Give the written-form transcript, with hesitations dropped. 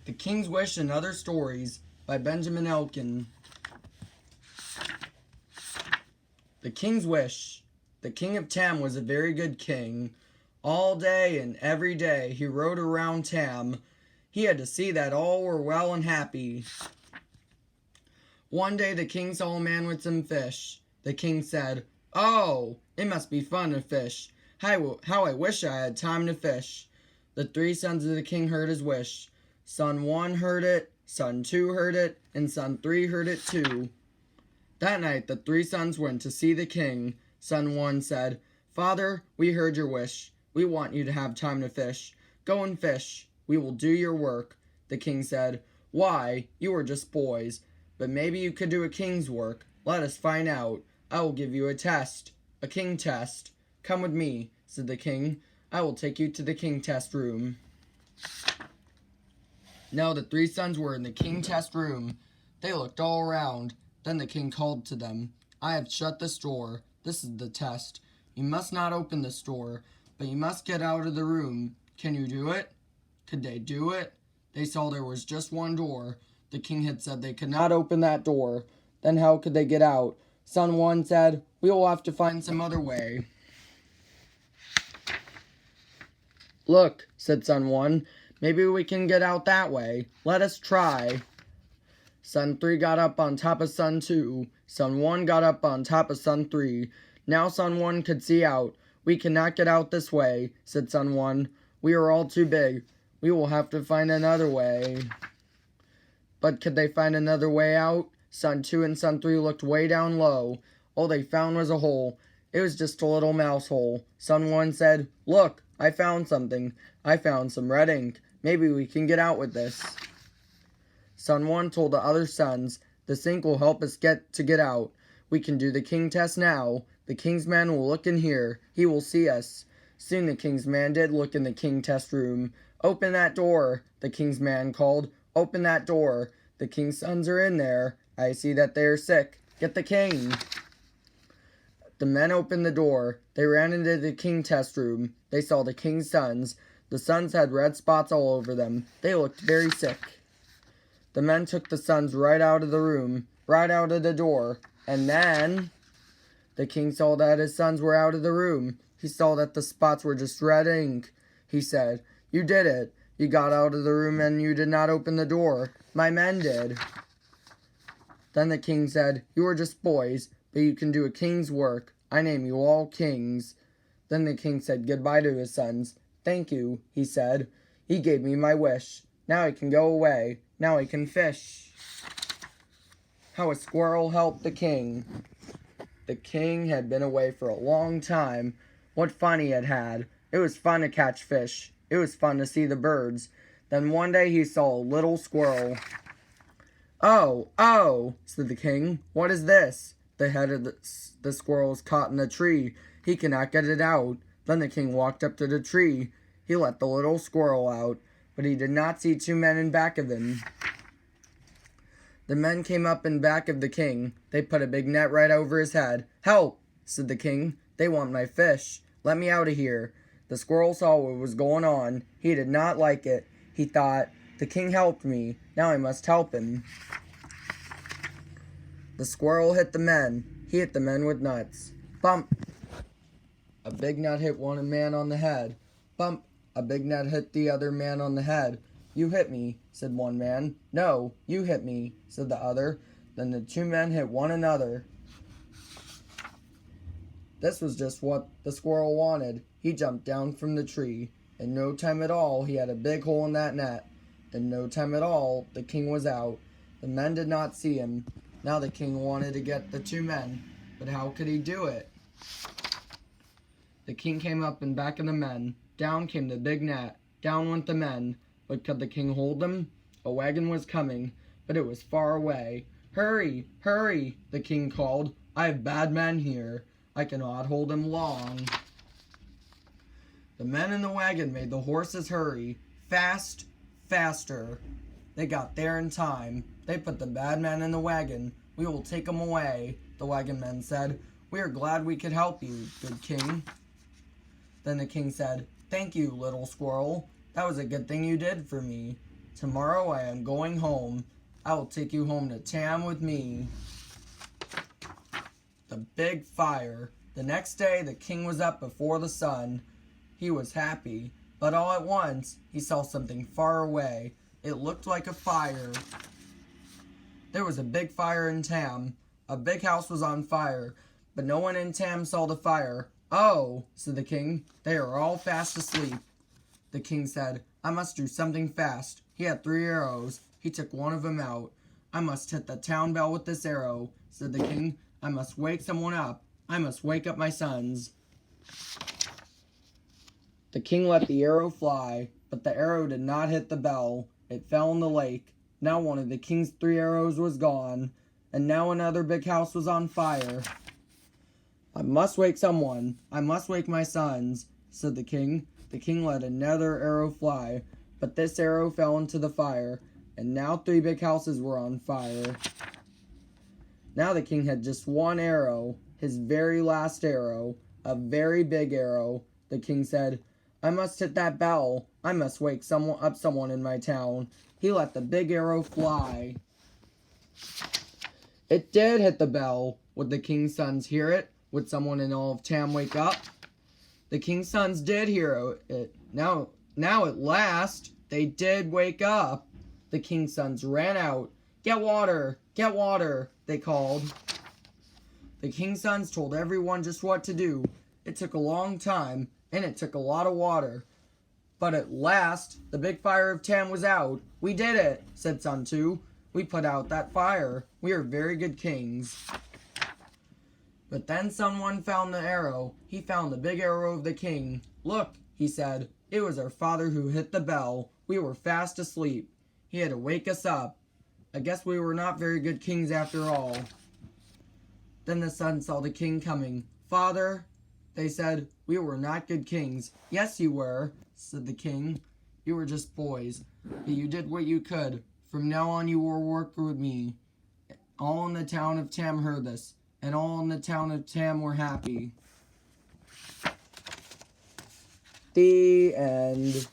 The King's Wish and Other Stories by Benjamin Elkin. The King's Wish. The King of Tam was a very good king. All day and every day he rode around Tam. He had to see that all were well and happy. One day the king saw a man with some fish. The king said, "Oh, it must be fun to fish. How I wish I had time to fish." The 3 sons of the king heard his wish. Son 1 heard it, son 2 heard it, and son 3 heard it too. That night the 3 sons went to see the king. Son 1 said, "Father, we heard your wish. We want you to have time to fish. Go and fish. We will do your work." The king said, "Why, you are just boys. But maybe you could do a king's work. Let us find out. I will give you a test. A king test. Come with me," said the king. "I will take you to the king test room." Now the 3 sons were in the king test room. They looked all around. Then the king called to them, "I have shut this door. This is the test. You must not open this door, but you must get out of the room. Can you do it?" Could they do it? They saw there was just one door. The king had said they could not open that door. Then how could they get out? Son 1 said, "We will have to find some other way." "Look," said son 1, "maybe we can get out that way. Let us try." Son 3 got up on top of son 2. Son 1 got up on top of son 3. Now son 1 could see out. "We cannot get out this way," said son 1. "We are all too big. We will have to find another way." But could they find another way out? Son 2 and son 3 looked way down low. All they found was a hole. It was just a little mouse hole. Son 1 said, "Look, I found something. I found some red ink. Maybe we can get out with this." Son 1 told the other sons, "This ink will help us get out. We can do the king test now. The king's man will look in here. He will see us." Soon the king's man did look in the king test room. "Open that door," the king's man called. "Open that door. The king's sons are in there. I see that they are sick. Get the king." The men opened the door. They ran into the king test room. They saw the king's sons. The sons had red spots all over them. They looked very sick. The men took the sons right out of the room, right out of the door. And then the king saw that his sons were out of the room. He saw that the spots were just red ink. He said, "You did it. You got out of the room and you did not open the door. My men did." Then the king said, "You are just boys, but you can do a king's work. I name you all kings." Then the king said goodbye to his sons. "Thank you," he said. "He gave me my wish. Now I can go away. Now I can fish." How a Squirrel Helped the King. The king had been away for a long time. What fun he had had. It was fun to catch fish. It was fun to see the birds. Then one day he saw a little squirrel. "Oh, oh," said the king. "What is this?" "The head of the squirrel is caught in the tree. He cannot get it out." Then the king walked up to the tree. He let the little squirrel out, but he did not see 2 men in back of him. The men came up in back of the king. They put a big net right over his head. "Help," said the king. "They want my fish. Let me out of here." The squirrel saw what was going on. He did not like it. He thought, "The king helped me. Now I must help him." The squirrel hit the men. He hit the men with nuts. Bump! A big nut hit one man on the head. Bump! A big nut hit the other man on the head. "You hit me," said one man. "No, you hit me," said the other. Then the 2 men hit one another. This was just what the squirrel wanted. He jumped down from the tree. In no time at all, he had a big hole in that net. In no time at all, the king was out. The men did not see him. Now the king wanted to get the 2 men, but how could he do it? The king came up in back of the men. Down came the big net. Down went the men. But could the king hold them? A wagon was coming, but it was far away. "Hurry, hurry," the king called. "I have bad men here. I cannot hold them long." The men in the wagon made the horses hurry. Fast, faster. They got there in time. They put the bad men in the wagon. "We will take them away," the wagon men said. "We are glad we could help you, good king." Then the king said, "Thank you, little squirrel. That was a good thing you did for me." Tomorrow I am going home. I will take you home to Tam with me. The big fire. The next day the king was up before the sun. He was happy, but all at once he saw something far away. It looked like a fire. There was a big fire in Tam. A big house was on fire, but no one in Tam saw the fire. "Oh," said the king, "they are all fast asleep." The king said, "I must do something fast." He had 3 arrows. He took one of them out. "I must hit the town bell with this arrow," said the king. "I must wake someone up. I must wake up my sons." The king let the arrow fly, but the arrow did not hit the bell. It fell in the lake. Now one of the king's 3 arrows was gone, and now another big house was on fire. "I must wake someone. I must wake my sons," said the king. The king let another arrow fly, but this arrow fell into the fire, and now 3 big houses were on fire. Now the king had just 1 arrow, his very last arrow, a very big arrow. The king said, "I must hit that bell. I must wake someone in my town." He let the big arrow fly. It did hit the bell. Would the king's sons hear it? Would someone in all of Tam wake up? The king's sons did hear it. Now at last, they did wake up. The king's sons ran out. "Get water! Get water!" they called. The king's sons told everyone just what to do. It took a long time, and it took a lot of water. But at last, the big fire of Tam was out. "We did it," said Son 2. "We put out that fire. We are very good kings." But then Son 1 found the arrow. He found the big arrow of the king. "Look," he said, "it was our father who hit the bell. We were fast asleep. He had to wake us up. I guess we were not very good kings after all." Then the sons saw the king coming. "Father," they said, "we were not good kings." "Yes, you were," said the king. "You were just boys, but you did what you could. From now on you will work with me." All in the town of Tam heard this, and all in the town of Tam were happy. The end.